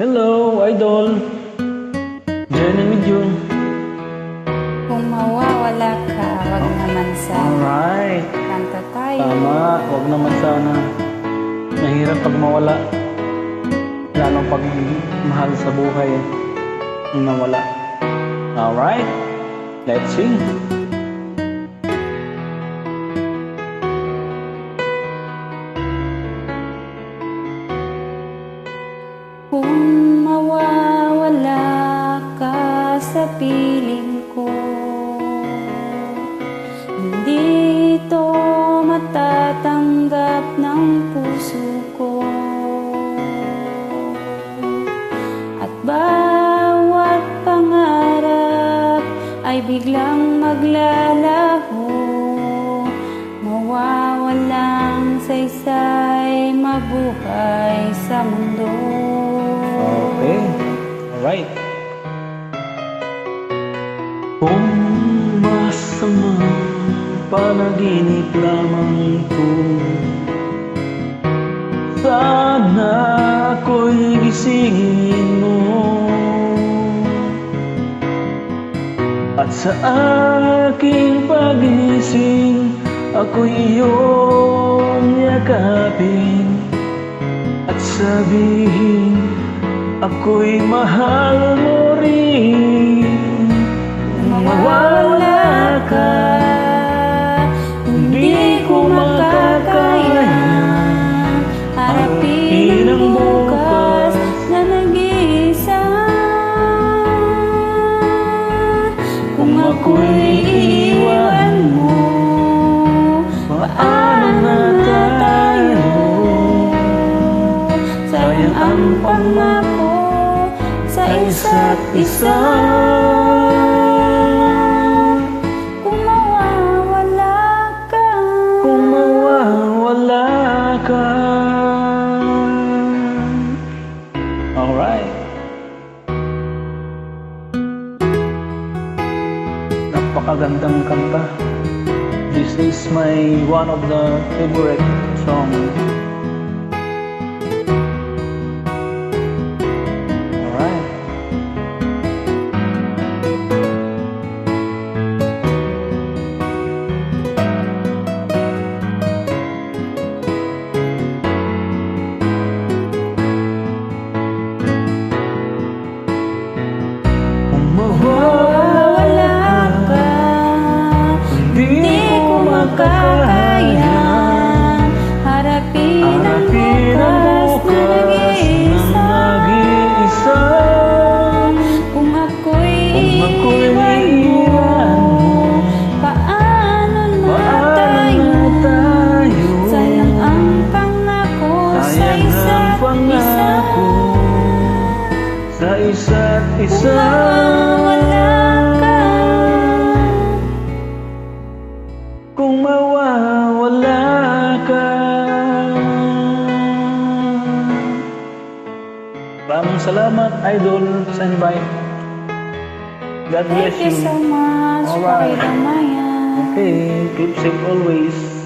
Hello, idol. Journey with you. Kung mawawala ka, wag naman sana. Alright. Kanta tayo. Tama, wag naman sana. Mahirap pag mawala. Lalong pag mahal sa buhay yung nawala. Alright, let's sing. Kung mawawala ka sa piling ko, hindi ito matatanggap ng puso ko. At bawat pangarap ay biglang maglalaho, mawawalang saysay mabuhay sa mundo. Okay, alright. Kung masamang panaginip lamang to, sana ako'y gisingin mo. At sa aking pagising, ako'y iyong yakapin at sabihin, ako'y mahal mo rin. Mawawala ka, hindi ko makakaya harapin ang bukas na nag-iisa. Kung ako'y iiwan mo, paano na tayo? Sayang ang pangako sa isa't isa. Kung mawawala ka, Kung mawawala ka. Alright. Napakagandang kanta. This is my one of the favorite song. Alright. Kung mawawala ka, hindi ko makakaya harapin ang bukas na nag-iisa. Kung ako'y iiwan mo, paano na tayo? Sayang ang pangako sa isa't isa. Sa isa't isa. Kung mawawala Kung mawawala ka, ka. Maraming salamat, idol, sa invite. God bless thank you so much. Alright. Pakidamayan. Okay, keep safe always.